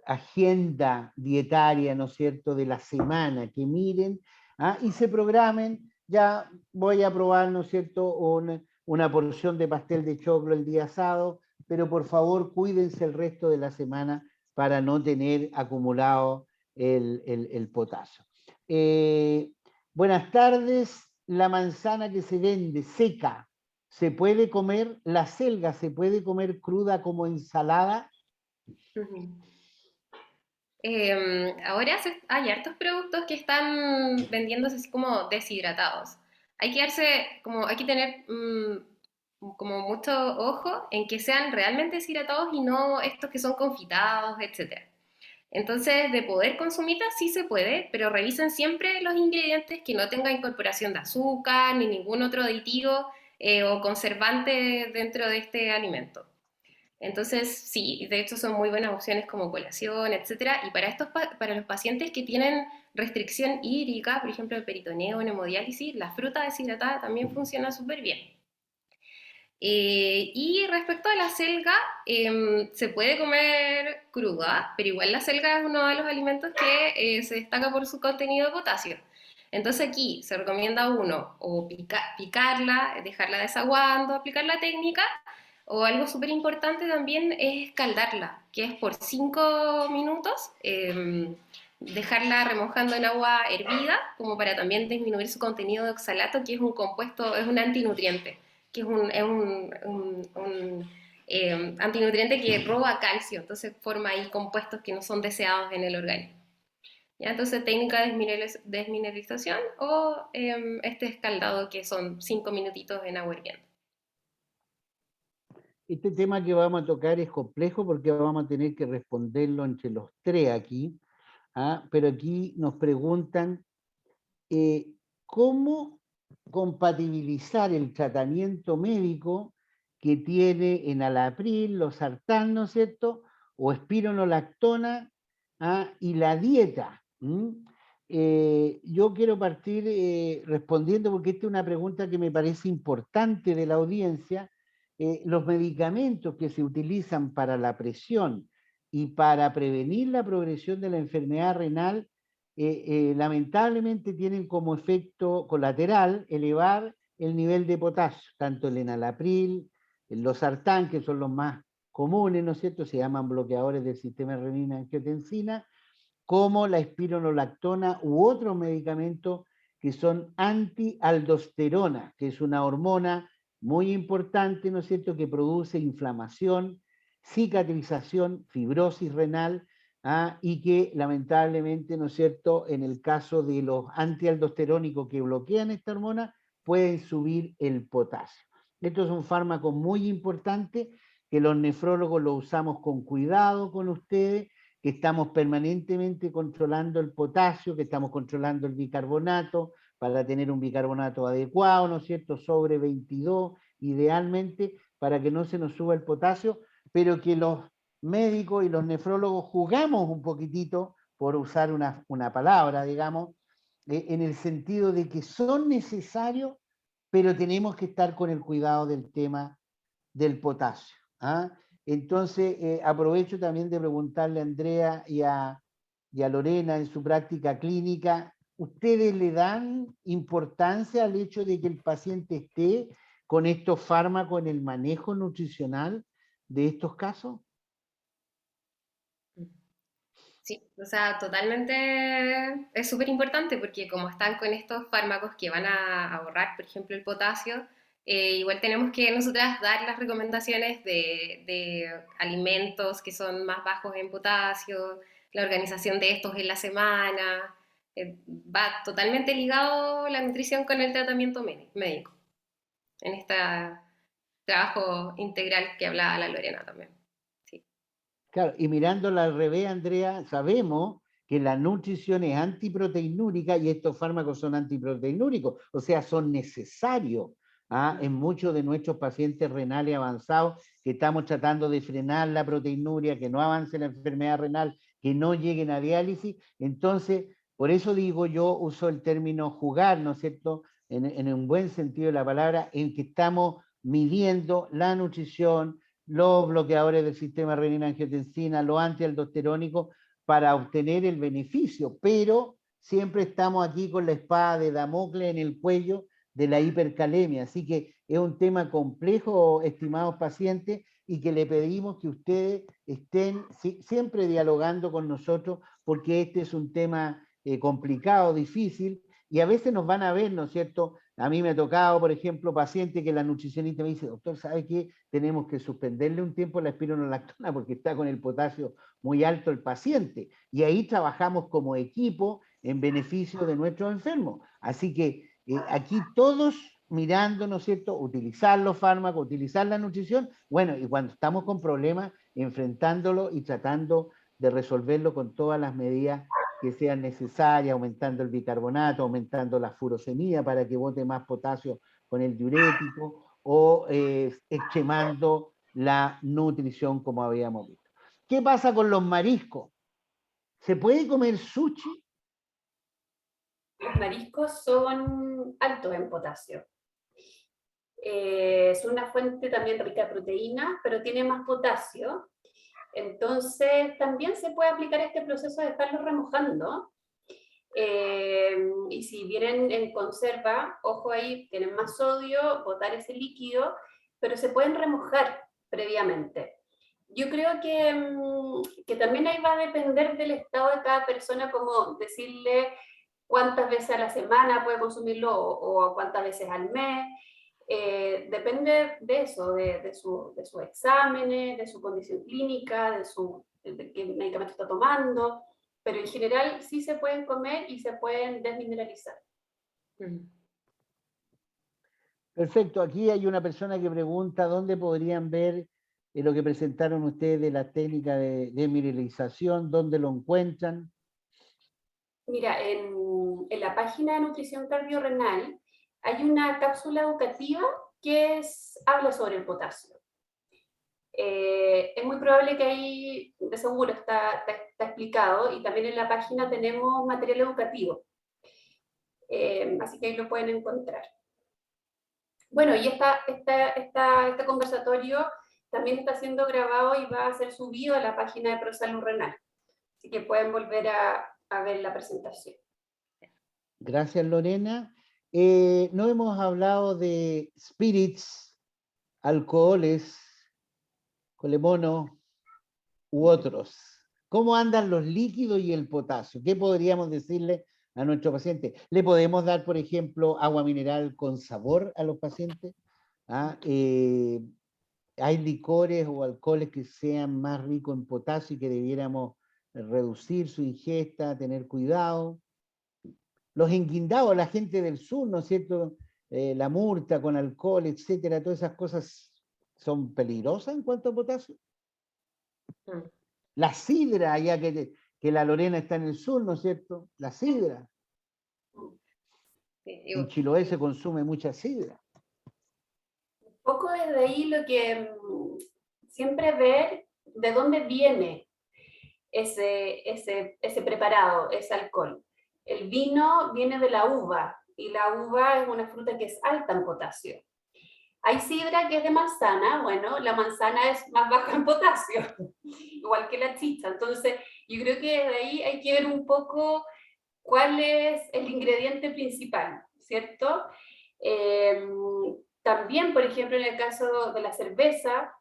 agenda dietaria, ¿no es cierto?, de la semana, que miren, ¿ah? Y se programen. Ya voy a probar, ¿no es cierto?, una porción de pastel de choclo el día sábado, pero por favor cuídense el resto de la semana para no tener acumulado el potasio. Buenas tardes. La manzana que se vende seca, ¿se puede comer? La selga, ¿se puede comer cruda como ensalada? Ahora hay hartos productos que están vendiéndose así como deshidratados. Hay que tener como mucho ojo en que sean realmente deshidratados y no estos que son confitados, etcétera. Entonces, de poder consumirlas sí se puede, pero revisen siempre los ingredientes que no tengan incorporación de azúcar ni ningún otro aditivo o conservante dentro de este alimento. Entonces, sí, de hecho son muy buenas opciones como colación, etcétera. Y para los pacientes que tienen restricción hídrica, por ejemplo, el peritoneo en hemodiálisis, la fruta deshidratada también funciona súper bien. Y respecto a la selga, se puede comer cruda, pero igual la selga es uno de los alimentos que se destaca por su contenido de potasio. Entonces aquí se recomienda uno, o picarla, dejarla desaguando, aplicar la técnica, o algo súper importante también es escaldarla, que es por 5 minutos, dejarla remojando en agua hervida, como para también disminuir su contenido de oxalato, que es un compuesto, es un antinutriente, que es un antinutriente que roba calcio, entonces forma ahí compuestos que no son deseados en el organismo. ¿Ya? Entonces, técnica de desmineralización o este escaldado que son 5 minutitos en agua hirviendo. Este tema que vamos a tocar es complejo porque vamos a tener que responderlo entre los tres aquí, pero aquí nos preguntan cómo compatibilizar el tratamiento médico que tiene enalapril, losartán, ¿no es cierto?, o espironolactona, y la dieta. Yo quiero partir respondiendo, porque esta es una pregunta que me parece importante de la audiencia. Los medicamentos que se utilizan para la presión y para prevenir la progresión de la enfermedad renal lamentablemente tienen como efecto colateral elevar el nivel de potasio, tanto el enalapril, el losartán, que son los más comunes, ¿no es cierto?, se llaman bloqueadores del sistema renina-angiotensina, como la espironolactona u otros medicamentos que son antialdosterona, que es una hormona muy importante, ¿no es cierto?, que produce inflamación, cicatrización, fibrosis renal, y que lamentablemente, ¿no es cierto?, en el caso de los antialdosterónicos que bloquean esta hormona, pueden subir el potasio. Esto es un fármaco muy importante que los nefrólogos lo usamos con cuidado con ustedes, que estamos permanentemente controlando el potasio, que estamos controlando el bicarbonato para tener un bicarbonato adecuado, ¿no es cierto?, sobre 22, idealmente, para que no se nos suba el potasio, pero que los médicos y los nefrólogos jugamos un poquitito, por usar una palabra, digamos, en el sentido de que son necesarios, pero tenemos que estar con el cuidado del tema del potasio. Entonces, aprovecho también de preguntarle a Andrea y a Lorena en su práctica clínica, ¿ustedes le dan importancia al hecho de que el paciente esté con estos fármacos en el manejo nutricional de estos casos? Sí, o sea, totalmente es súper importante porque como están con estos fármacos que van a ahorrar, por ejemplo, el potasio, igual tenemos que nosotras dar las recomendaciones de alimentos que son más bajos en potasio, la organización de estos en la semana, va totalmente ligado la nutrición con el tratamiento médico, en este trabajo integral que hablaba la Lorena también. Sí. Claro, y mirándola al revés, Andrea, sabemos que la nutrición es antiproteinúrica y estos fármacos son antiproteinúricos, o sea, son necesarios en muchos de nuestros pacientes renales avanzados que estamos tratando de frenar la proteinuria, que no avance la enfermedad renal, que no lleguen a diálisis. Entonces, por eso digo, yo uso el término jugar, ¿no es cierto?, en un buen sentido de la palabra, en que estamos midiendo la nutrición, los bloqueadores del sistema renina-angiotensina, los antialdosterónicos, para obtener el beneficio, pero siempre estamos aquí con la espada de Damocles en el cuello de la hipercalemia. Así que es un tema complejo, estimados pacientes, y que le pedimos que ustedes estén siempre dialogando con nosotros, porque este es un tema complicado, difícil, y a veces nos van a ver, ¿no es cierto? A mí me ha tocado, por ejemplo, paciente que la nutricionista me dice, doctor, ¿sabe qué? Tenemos que suspenderle un tiempo la espironolactona porque está con el potasio muy alto el paciente. Y ahí trabajamos como equipo en beneficio de nuestros enfermos. Así que aquí todos mirando, ¿no es cierto?, utilizar los fármacos, utilizar la nutrición, bueno, y cuando estamos con problemas, enfrentándolo y tratando de resolverlo con todas las medidas que sean necesarias, aumentando el bicarbonato, aumentando la furosemida para que bote más potasio con el diurético, o extremando la nutrición como habíamos visto. ¿Qué pasa con los mariscos? ¿Se puede comer sushi? Los mariscos son altos en potasio. Es una fuente también rica de proteínas, pero tiene más potasio. Entonces, también se puede aplicar este proceso de estarlo remojando. Y si vienen en conserva, ojo ahí, tienen más sodio, botar ese líquido, pero se pueden remojar previamente. Yo creo que también ahí va a depender del estado de cada persona, como decirle cuántas veces a la semana puede consumirlo o cuántas veces al mes. Depende de eso, de sus exámenes, de su condición clínica, de qué medicamento está tomando, pero en general sí se pueden comer y se pueden desmineralizar. Perfecto, aquí hay una persona que pregunta dónde podrían ver lo que presentaron ustedes de la técnica de desmineralización, dónde lo encuentran. Mira, en la página de nutrición cardiorrenal hay una cápsula educativa que habla sobre el potasio. Es muy probable que ahí, de seguro, está explicado, y también en la página tenemos material educativo. Así que ahí lo pueden encontrar. Bueno, y este conversatorio también está siendo grabado y va a ser subido a la página de ProSalud Renal. Así que pueden volver a ver la presentación. Gracias, Lorena. No hemos hablado de spirits, alcoholes, colemono u otros. ¿Cómo andan los líquidos y el potasio? ¿Qué podríamos decirle a nuestro paciente? ¿Le podemos dar, por ejemplo, agua mineral con sabor a los pacientes? ¿Ah? ¿Hay licores o alcoholes que sean más ricos en potasio y que debiéramos reducir su ingesta, tener cuidado? Los enguindados, la gente del sur, ¿no es cierto? La murta con alcohol, etcétera, todas esas cosas son peligrosas en cuanto a potasio. La sidra, allá que la Lorena está en el sur, ¿no es cierto? La sidra. En Chiloé se consume mucha sidra. Un poco desde ahí lo que siempre ver de dónde viene ese preparado, ese alcohol. El vino viene de la uva, y la uva es una fruta que es alta en potasio. Hay sidra que es de manzana, bueno, la manzana es más baja en potasio, igual que la chicha. Entonces, yo creo que desde ahí hay que ver un poco cuál es el ingrediente principal, ¿cierto? También, por ejemplo, en el caso de la cerveza,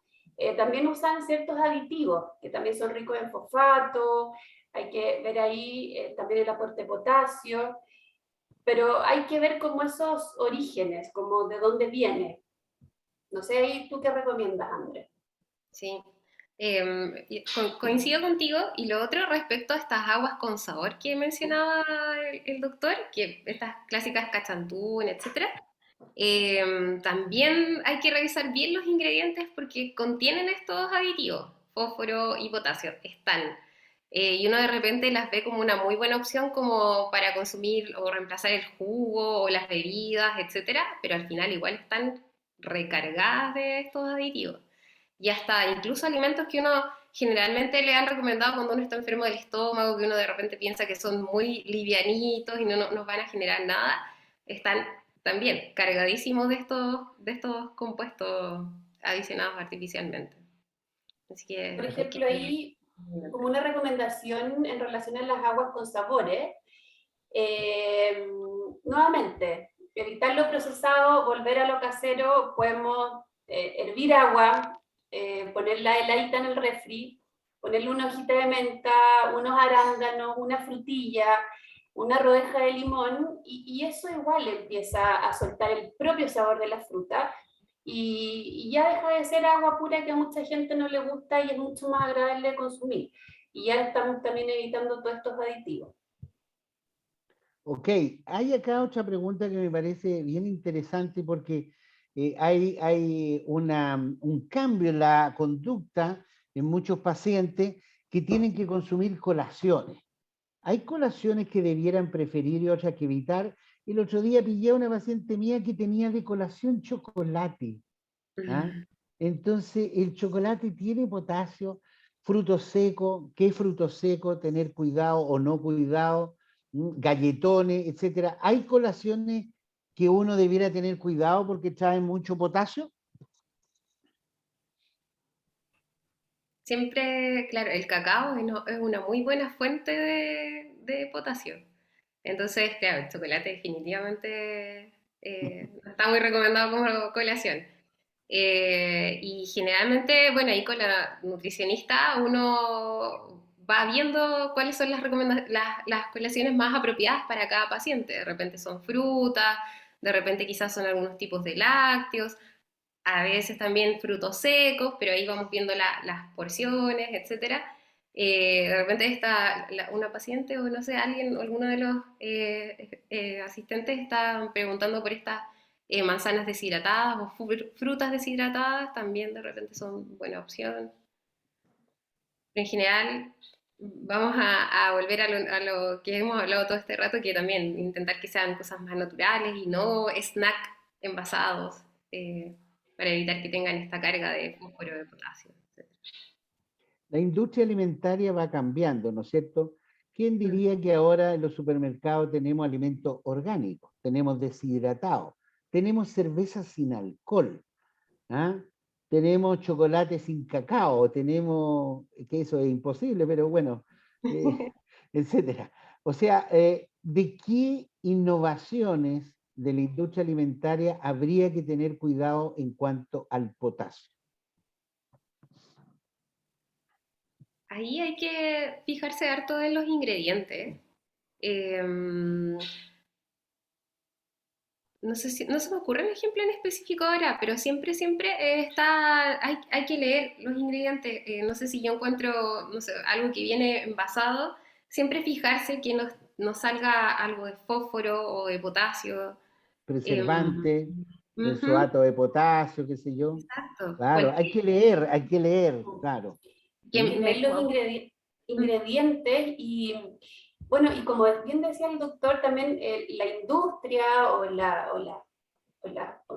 también usan ciertos aditivos, que también son ricos en fosfato. Hay que ver ahí también el aporte de potasio, pero hay que ver como esos orígenes, como de dónde viene. No sé, ahí tú qué recomiendas, Andrés. Sí, coincido contigo. Y lo otro respecto a estas aguas con sabor que mencionaba el doctor, que estas clásicas cachantún, etcétera, también hay que revisar bien los ingredientes porque contienen estos aditivos, fósforo y potasio, están. Y uno de repente las ve como una muy buena opción como para consumir o reemplazar el jugo o las bebidas, etcétera, pero al final igual están recargadas de estos aditivos. Y hasta incluso alimentos que uno generalmente le han recomendado cuando uno está enfermo del estómago, que uno de repente piensa que son muy livianitos y no nos van a generar nada, están también cargadísimos de estos compuestos adicionados artificialmente. Así que Por hay que... ejemplo, ahí, como una recomendación en relación a las aguas con sabores, nuevamente, evitar lo procesado, volver a lo casero. Podemos hervir agua, ponerla heladita en el refri, ponerle una hojita de menta, unos arándanos, una frutilla, una rodeja de limón, y eso igual empieza a soltar el propio sabor de la fruta, y ya deja de ser agua pura que a mucha gente no le gusta y es mucho más agradable de consumir. Y ya estamos también evitando todos estos aditivos. Ok, hay acá otra pregunta que me parece bien interesante porque hay un cambio en la conducta en muchos pacientes que tienen que consumir colaciones. Hay colaciones que debieran preferir y otras que evitar. El otro día pillé a una paciente mía que tenía de colación chocolate. ¿Ah? Entonces, el chocolate tiene potasio, fruto seco. ¿Qué fruto seco? Tener cuidado o no cuidado, galletones, etcétera. Hay colaciones que uno debiera tener cuidado porque traen mucho potasio? Siempre, claro, el cacao es una muy buena fuente de potasio. Entonces, claro, el chocolate definitivamente no está muy recomendado como colación. Y generalmente, bueno, ahí con la nutricionista uno va viendo cuáles son las colaciones más apropiadas para cada paciente. De repente son frutas, de repente quizás son algunos tipos de lácteos, a veces también frutos secos, pero ahí vamos viendo las porciones, etcétera. De repente está una paciente o no sé, alguien, alguno de los asistentes está preguntando por estas manzanas deshidratadas o frutas deshidratadas, también de repente son buena opción. Pero en general vamos a volver a lo que hemos hablado todo este rato, que también intentar que sean cosas más naturales y no snack envasados. Para evitar que tengan esta carga de fósforo, de potasio, etc. La industria alimentaria va cambiando, ¿no es cierto? ¿Quién diría que ahora en los supermercados tenemos alimentos orgánicos, tenemos deshidratados, tenemos cerveza sin alcohol, ¿ah? Tenemos chocolate sin cacao, tenemos, que eso es imposible, pero bueno, etcétera. O sea, ¿de qué innovaciones de la industria alimentaria habría que tener cuidado en cuanto al potasio? Ahí hay que fijarse harto en los ingredientes. No sé si, no se me ocurre un ejemplo en específico ahora, pero siempre hay que leer los ingredientes. No sé si yo encuentro, no sé, algo que viene envasado, siempre fijarse que no salga algo de fósforo o de potasio. Preservante, Ujú, benzoato de potasio, qué sé yo. exacto. Claro, hay que leer, claro. Que Y leer los ingredientes y, bueno, y como bien decía el doctor, también la industria o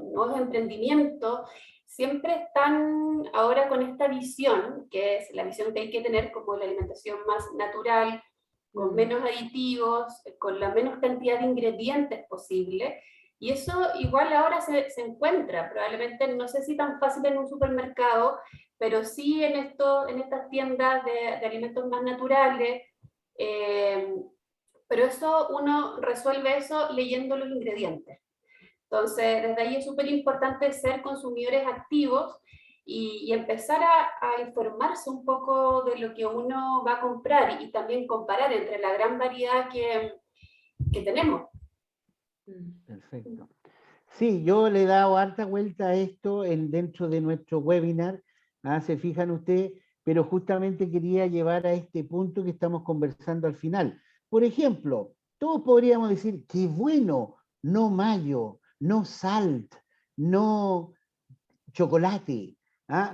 nuevos emprendimientos siempre están ahora con esta visión, que es la visión que hay que tener como la alimentación más natural, con menos aditivos, con la menos cantidad de ingredientes posible. Y eso igual ahora se encuentra, probablemente no sé si tan fácil en un supermercado, pero sí en estas tiendas de alimentos más naturales. eh, pero eso uno resuelve eso leyendo los ingredientes. Entonces, desde ahí es súper importante ser consumidores activos y empezar a informarse un poco de lo que uno va a comprar y también comparar entre la gran variedad que tenemos. Perfecto. Sí, yo le he dado harta vuelta a esto dentro de nuestro webinar, se fijan ustedes, pero justamente quería llevar a este punto que estamos conversando al final. Por ejemplo, todos podríamos decir, qué bueno, no mayo, no salt, no chocolate,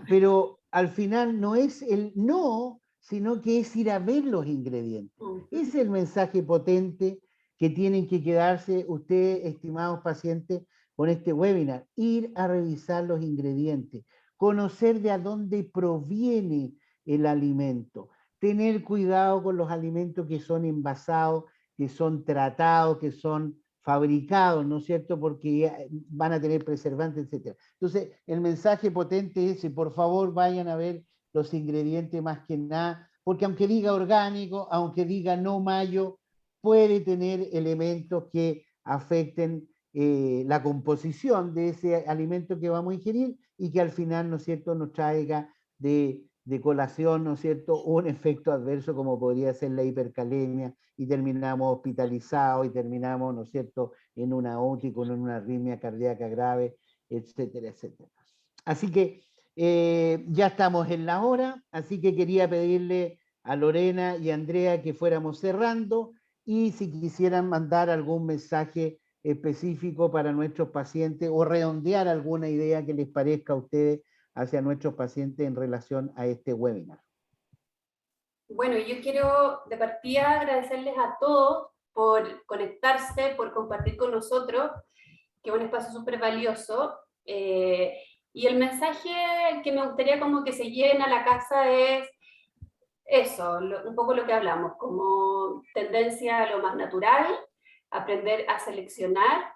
pero al final no es el no, sino que es ir a ver los ingredientes. Ese es el mensaje potente que tienen que quedarse ustedes, estimados pacientes, con este webinar. Ir a revisar los ingredientes, conocer de a dónde proviene el alimento, tener cuidado con los alimentos que son envasados, que son tratados, que son fabricados, ¿no es cierto? Porque van a tener preservantes, etc. Entonces, el mensaje potente es, por favor, vayan a ver los ingredientes más que nada, porque aunque diga orgánico, aunque diga no mayo, puede tener elementos que afecten la composición de ese alimento que vamos a ingerir y que al final, ¿no es cierto?, nos traiga de colación, ¿no es cierto?, un efecto adverso como podría ser la hipercalemia y terminamos hospitalizados y terminamos, ¿no es cierto?, en una UTI con una arritmia cardíaca grave, etcétera, etcétera. Así que ya estamos en la hora, así que quería pedirle a Lorena y a Andrea que fuéramos cerrando y si quisieran mandar algún mensaje específico para nuestros pacientes o redondear alguna idea que les parezca a ustedes hacia nuestros pacientes en relación a este webinar. Bueno, yo quiero de partida agradecerles a todos por conectarse, por compartir con nosotros, que es un espacio súper valioso. Y el mensaje que me gustaría como que se lleven a la casa es eso, un poco lo que hablamos, como tendencia a lo más natural, aprender a seleccionar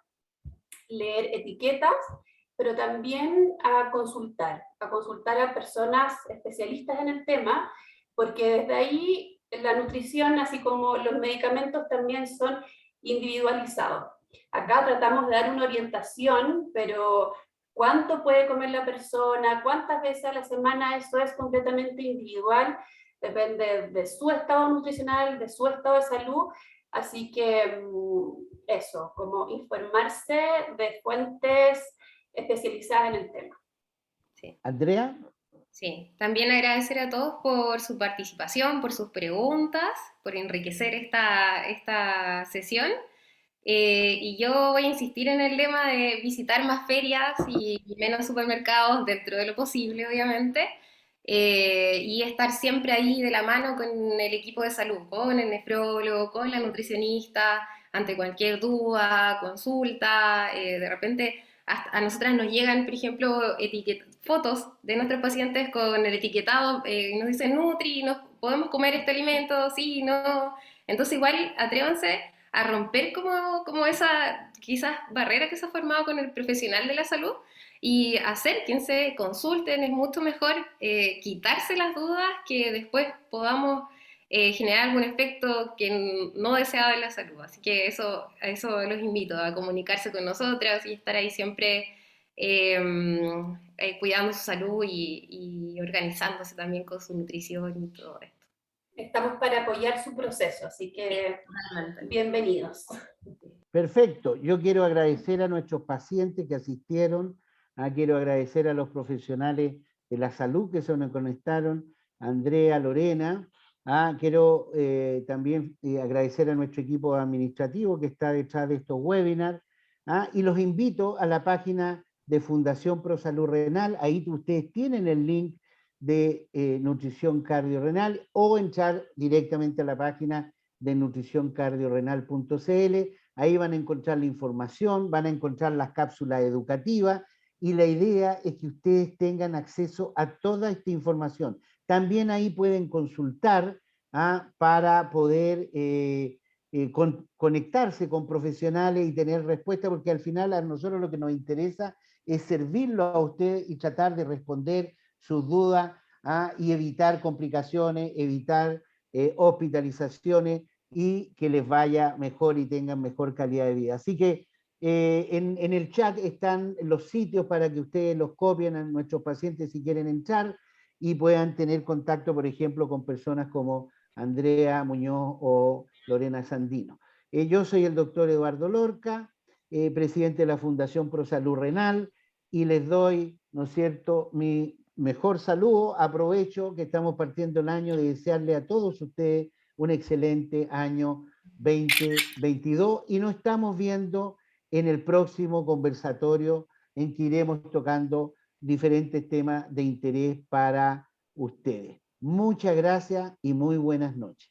leer etiquetas, pero también a consultar a personas especialistas en el tema, porque desde ahí la nutrición, así como los medicamentos, también son individualizados. Acá tratamos de dar una orientación, pero cuánto puede comer la persona, cuántas veces a la semana, eso es completamente individual, depende de su estado nutricional, de su estado de salud, así que eso, como informarse de fuentes especializadas en el tema. Sí. Andrea. Sí, también agradecer a todos por su participación, por sus preguntas, por enriquecer esta sesión. Y yo voy a insistir en el lema de visitar más ferias y menos supermercados dentro de lo posible, obviamente, y estar siempre ahí de la mano con el equipo de salud, con el nefrólogo, con la nutricionista, ante cualquier duda, consulta. De repente a nosotras nos llegan, por ejemplo, fotos de nuestros pacientes con el etiquetado, y nos dicen, Nutri, ¿podemos comer este alimento? Sí, no. Entonces igual atrévanse a romper como esa quizás barrera que se ha formado con el profesional de la salud y acérquense, consulten, es mucho mejor quitarse las dudas que después podamos generar algún efecto que no deseado en la salud. Así que a eso los invito, a comunicarse con nosotras y estar ahí siempre cuidando su salud y organizándose también con su nutrición y todo esto. Estamos para apoyar su proceso, así que bienvenidos. Perfecto. Yo quiero agradecer a nuestros pacientes que asistieron, quiero agradecer a los profesionales de la salud que se nos conectaron, Andrea, Lorena. Quiero también agradecer a nuestro equipo administrativo que está detrás de estos webinars. Y los invito a la página de Fundación Pro Salud Renal. Ahí ustedes tienen el link de nutrición cardiorrenal o entrar directamente a la página de nutricioncardiorrenal.cl. Ahí van a encontrar la información, van a encontrar las cápsulas educativas y la idea es que ustedes tengan acceso a toda esta información. También ahí pueden consultar para poder conectarse con profesionales y tener respuesta, porque al final a nosotros lo que nos interesa es servirlo a ustedes y tratar de responder sus dudas y evitar complicaciones, evitar hospitalizaciones y que les vaya mejor y tengan mejor calidad de vida. Así que en el chat están los sitios para que ustedes los copien a nuestros pacientes si quieren entrar y puedan tener contacto, por ejemplo, con personas como Andrea Muñoz o Lorena Sandino. Yo soy el doctor Eduardo Lorca, presidente de la Fundación Pro Salud Renal, y les doy, ¿no es cierto?, mi mejor saludo. Aprovecho que estamos partiendo el año de desearle a todos ustedes un excelente año 2022 y nos estamos viendo en el próximo conversatorio en que iremos tocando diferentes temas de interés para ustedes. Muchas gracias y muy buenas noches.